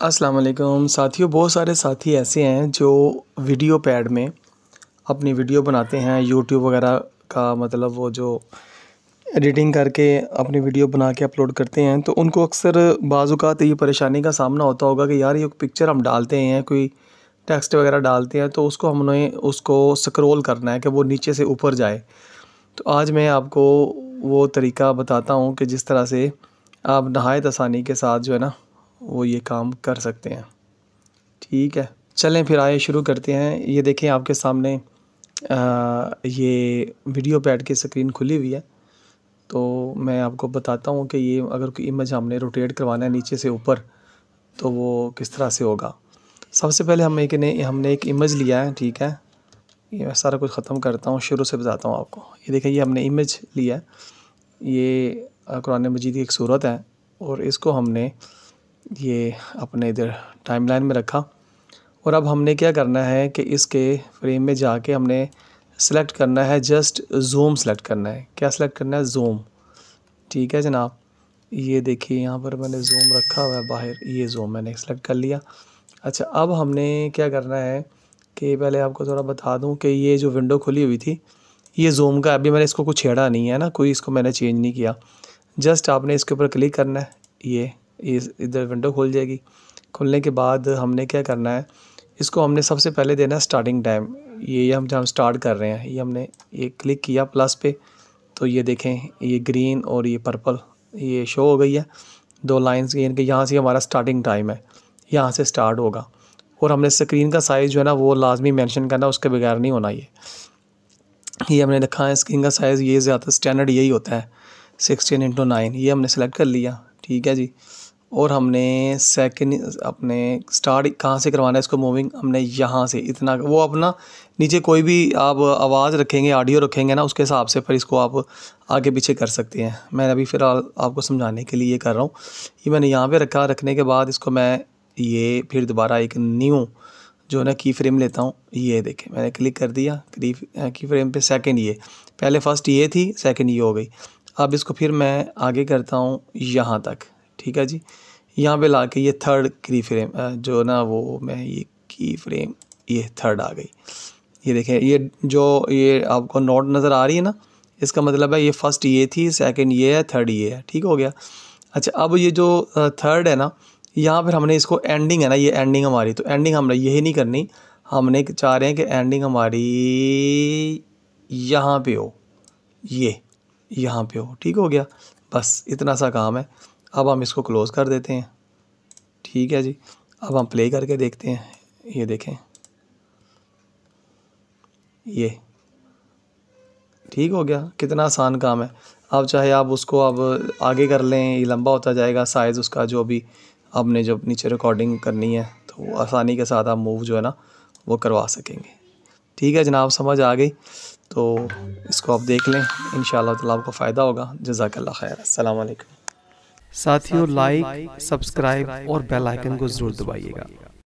अस्सलाम वालेकुम साथियों। बहुत सारे साथी ऐसे हैं जो वीडियो पैड में अपनी वीडियो बनाते हैं, यूट्यूब वगैरह का मतलब वो जो एडिटिंग करके अपनी वीडियो बना के अपलोड करते हैं, तो उनको अक्सर बाज़-औक़ात ये परेशानी का सामना होता होगा कि यार ये पिक्चर हम डालते हैं, कोई टेक्स्ट वगैरह डालते हैं तो उसको स्क्रॉल करना है कि वो नीचे से ऊपर जाए। तो आज मैं आपको वो तरीका बताता हूँ कि जिस तरह से आप नहायत आसानी के साथ जो है ना वो ये काम कर सकते हैं। ठीक है, चलें फिर आइए शुरू करते हैं। ये देखें आपके सामने ये वीडियो पैड की स्क्रीन खुली हुई है। तो मैं आपको बताता हूँ कि ये अगर कोई इमेज हमने रोटेट करवाना है नीचे से ऊपर तो वो किस तरह से होगा। सबसे पहले हमने एक इमेज लिया है। ठीक है, ये मैं सारा कुछ ख़त्म करता हूँ, शुरू से बताता हूँ आपको। ये देखें, ये हमने इमेज लिया है, ये कुरान मजीद की एक सूरत है और इसको हमने ये अपने इधर टाइमलाइन में रखा। और अब हमने क्या करना है कि इसके फ्रेम में जाके हमने सेलेक्ट करना है, जस्ट ज़ूम सेलेक्ट करना है। क्या सेलेक्ट करना है? ज़ूम। ठीक है जनाब, ये देखिए यहाँ पर मैंने ज़ूम रखा हुआ है बाहर, ये ज़ूम मैंने सेलेक्ट कर लिया। अच्छा, अब हमने क्या करना है कि पहले आपको थोड़ा बता दूं कि ये जो विंडो खुली हुई थी ये ज़ूम का, अभी मैंने इसको कुछ छेड़ा नहीं है ना, कोई इसको मैंने चेंज नहीं किया। जस्ट आपने इसके ऊपर क्लिक करना है, ये इधर विंडो खुल जाएगी। खुलने के बाद हमने क्या करना है, इसको हमने सबसे पहले देना है स्टार्टिंग टाइम। ये हम जहाँ स्टार्ट कर रहे हैं, ये हमने ये क्लिक किया प्लस पे, तो ये देखें ये ग्रीन और ये पर्पल ये शो हो गई है, दो लाइंस की, इनके यहाँ से हमारा स्टार्टिंग टाइम है, यहाँ से स्टार्ट होगा। और हमने स्क्रीन का साइज़ जो है ना वो लाजमी मेंशन करना, उसके बगैर नहीं होना। ये हमने रखा है स्क्रीन का साइज़, ये ज़्यादा स्टैंडर्ड यही होता है 16:9। ये हमने सेलेक्ट कर लिया। ठीक है जी, और हमने सेकंड अपने स्टार्ट कहाँ से करवाना है इसको मूविंग, हमने यहाँ से इतना, वो अपना नीचे कोई भी आप आवाज़ रखेंगे, ऑडियो रखेंगे ना, उसके हिसाब से फिर इसको आप आगे पीछे कर सकते हैं। मैं अभी फ़िलहाल आपको समझाने के लिए ये कर रहा हूँ। ये मैंने यहाँ पे रखा, रखने के बाद इसको मैं ये फिर दोबारा एक न्यू जो ना की फ्रेम लेता हूँ। ये देखें मैंने क्लिक कर दिया की फ्रेम पे, सेकंड ये, पहले फर्स्ट ये थी, सेकंड ये हो गई। अब इसको फिर मैं आगे करता हूँ यहाँ तक। ठीक है जी, यहाँ पे ला के ये थर्ड की फ्रेम जो ना वो मैं ये की फ्रेम ये थर्ड आ गई। ये देखें, ये आपको नोट नज़र आ रही है ना, इसका मतलब है ये फर्स्ट ये थी, सेकंड ये है, थर्ड ये है। ठीक हो गया। अच्छा, अब ये जो थर्ड है ना, यहाँ पर हमने इसको एंडिंग है ना, ये एंडिंग हमारी, तो एंडिंग हमने यही नहीं करनी, हमने चाह रहे हैं कि एंडिंग हमारी यहाँ पे हो, ये यहाँ पे हो। ठीक हो गया, बस इतना सा काम है। अब हम इसको क्लोज़ कर देते हैं। ठीक है जी, अब हम प्ले करके देखते हैं। ये देखें, ये ठीक हो गया, कितना आसान काम है। अब चाहे आप उसको अब आगे कर लें, ये लंबा होता जाएगा साइज़ उसका, जो भी आपने जब नीचे रिकॉर्डिंग करनी है तो आसानी के साथ आप मूव जो है ना वो करवा सकेंगे। ठीक है जनाब, समझ आ गई तो इसको आप देख लें, इंशाअल्लाह ताला आपको फ़ायदा होगा। जज़ाकल्लाह खैर। अस्सलाम वालेकुम। साथियों, लाइक, सब्सक्राइब और बेल आइकन को ज़रूर दबाइएगा।